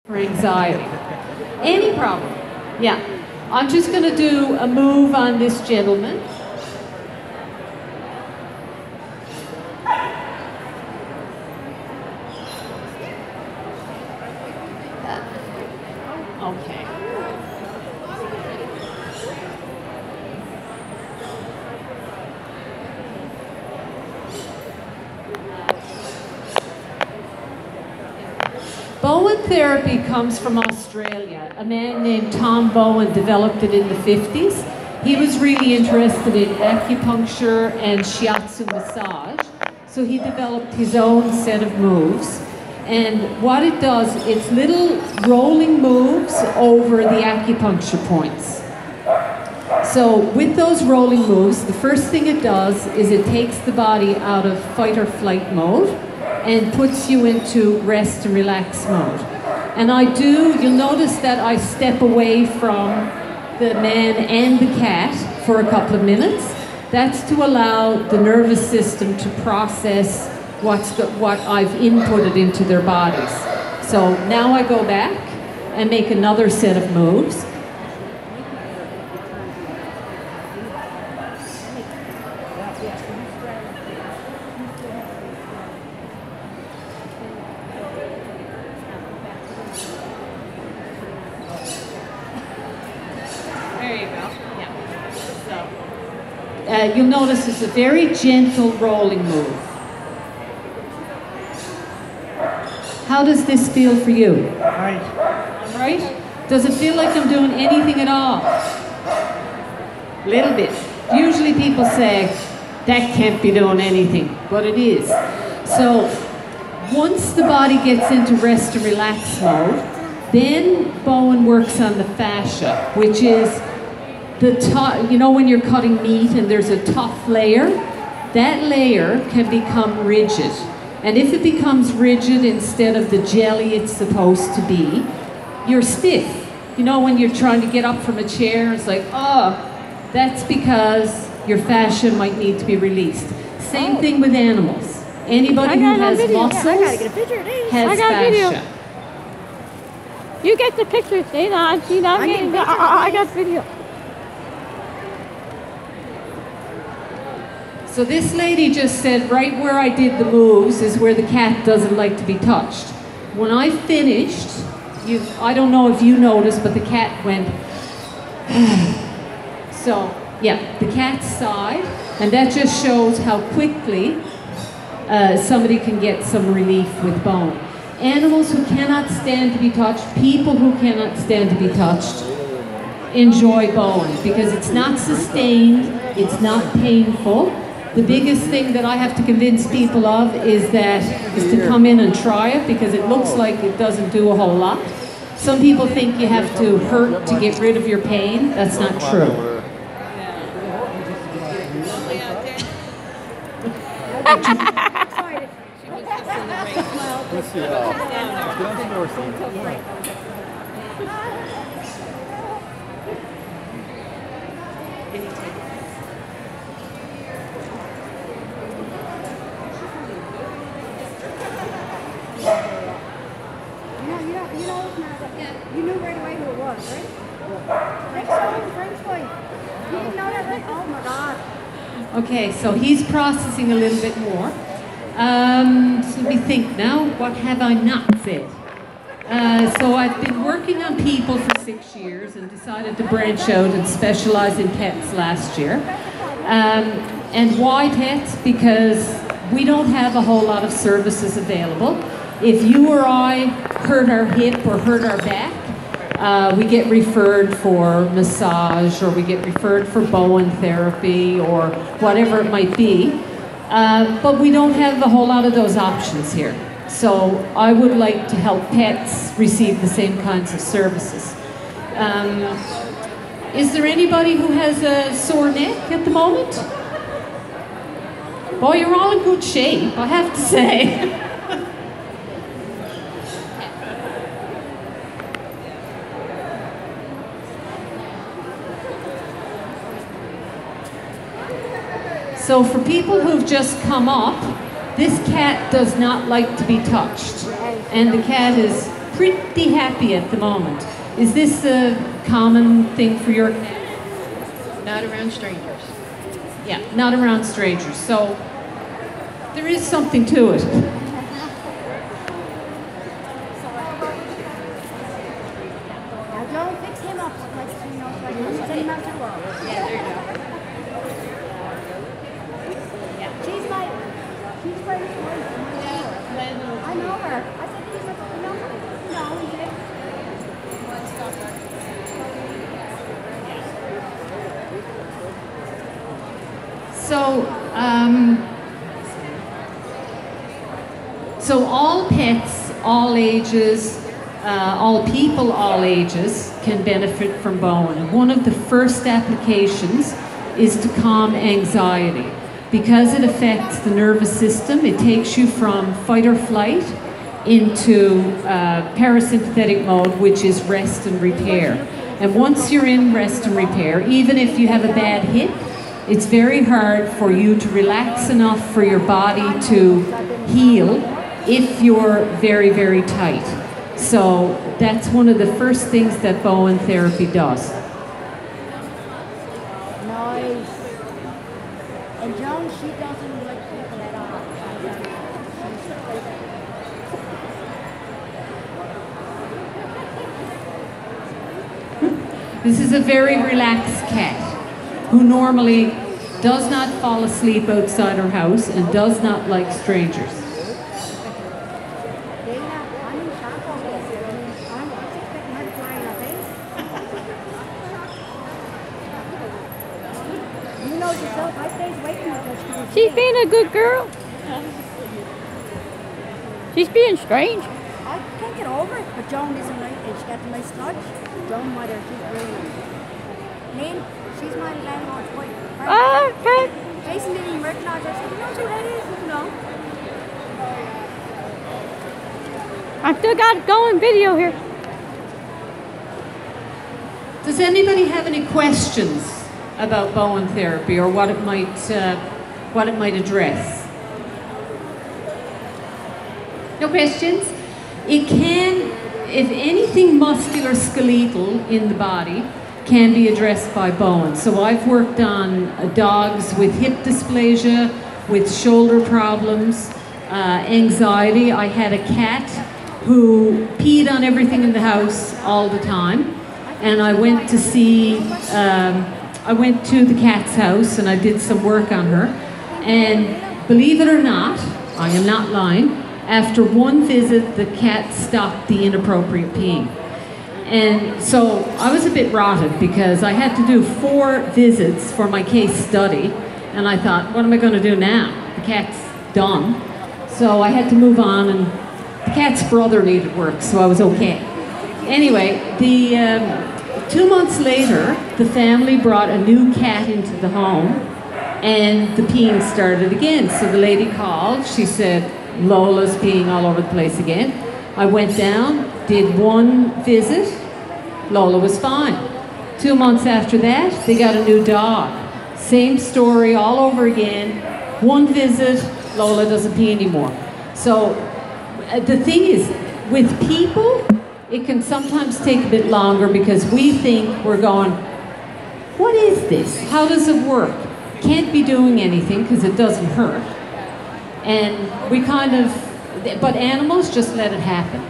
for anxiety. Any problem. Yeah. I'm just going to do a move on this gentleman. Okay. Bowen therapy comes from Australia. A man named Tom Bowen developed it in the 50s. He was really interested in acupuncture and shiatsu massage, so he developed his own set of moves. And what it does, it's little rolling moves over the acupuncture points. So with those rolling moves, the first thing it does is it takes the body out of fight or flight mode and puts you into rest and relax mode. And you'll notice that I step away from the man and the cat for a couple of minutes. That's to allow the nervous system to process what I've inputted into their bodies. So now I go back and make another set of moves. You'll notice it's a very gentle rolling move. How does this feel for you? Right. All right? Does it feel like I'm doing anything at all? A little bit. Usually people say, that can't be doing anything, but it is. So once the body gets into rest and relax mode, then Bowen works on the fascia, which is the top, you know when you're cutting meat and there's a tough layer? That layer can become rigid. And if it becomes rigid instead of the jelly it's supposed to be, you're stiff. You know when you're trying to get up from a chair, it's like, oh, that's because your fascia might need to be released. Same thing with animals. Anybody who has muscles has fascia. You get the picture, see that? See that? I got video. So this lady just said right where I did the moves is where the cat doesn't like to be touched. When I finished, I don't know if you noticed, but the cat went. So yeah, the cat sighed, and that just shows how quickly somebody can get some relief with Bowen. Animals who cannot stand to be touched, people who cannot stand to be touched, enjoy Bowen because it's not sustained, it's not painful. The biggest thing that I have to convince people of is to come in and try it because it looks like it doesn't do a whole lot. Some people think you have to hurt to get rid of your pain. That's not true. You knew right away who it was, right? French boy. You didn't know that, right? Oh my God. Okay, so he's processing a little bit more. So let me think now, what have I not said? So I've been working on people for 6 years and decided to branch out and specialize in pets last year. And why pets? Because we don't have a whole lot of services available. If you or I hurt our hip or hurt our back, we get referred for massage or we get referred for Bowen therapy or whatever it might be. But we don't have a whole lot of those options here. So I would like to help pets receive the same kinds of services. Is there anybody who has a sore neck at the moment? Boy, you're all in good shape, I have to say. So for people who've just come up, this cat does not like to be touched. And the cat is pretty happy at the moment. Is this a common thing for your cat? Not around strangers. Yeah, not around strangers. So there is something to it. Now don't fix him up like you know, like send him out to the world. Yeah, there you go. She's my wife. I know her. I said he's like, no, he did. So all pets, all ages, all people, all ages can benefit from Bowen. And one of the first applications is to calm anxiety. Because it affects the nervous system, it takes you from fight or flight into parasympathetic mode, which is rest and repair. And once you're in rest and repair, even if you have a bad hip, it's very hard for you to relax enough for your body to heal if you're very, very tight. So that's one of the first things that Bowen therapy does. Nice. And Joan, she doesn't like people at all. This is a very relaxed cat who normally does not fall asleep outside her house and does not like strangers. I'm in shock over this. I'm expecting her to fly in her face. You know yourself, I stayed away from her. She's being a good girl. She's being strange. I can't get over it, but Joan isn't right, and she got the nice sludge. Joan mother, she's really nice. Lynn, she's my landlord's wife. Okay. Jason didn't even recognize her. I said, you know who that is? No. I still got it going video here. Does anybody have any questions about Bowen therapy or what it might address? No questions? It can, if anything musculoskeletal in the body, can be addressed by Bowen. So I've worked on dogs with hip dysplasia, with shoulder problems, anxiety. I had a cat who peed on everything in the house all the time. And I went to see, I went to the cat's house and I did some work on her. And believe it or not, I am not lying, after one visit, the cat stopped the inappropriate peeing. And so I was a bit rotted because I had to do 4 visits for my case study. And I thought, what am I going to do now? The cat's done. So I had to move on, and the cat's brother needed work, so I was okay. Anyway, 2 months later, the family brought a new cat into the home, and the peeing started again. So the lady called, she said, Lola's peeing all over the place again. I went down, did 1 visit, Lola was fine. 2 months after that, they got a new dog. Same story all over again. 1 visit, Lola doesn't pee anymore. So the thing is, with people, it can sometimes take a bit longer because we think we're going, what is this? How does it work? Can't be doing anything because it doesn't hurt. And we kind of, but animals just let it happen.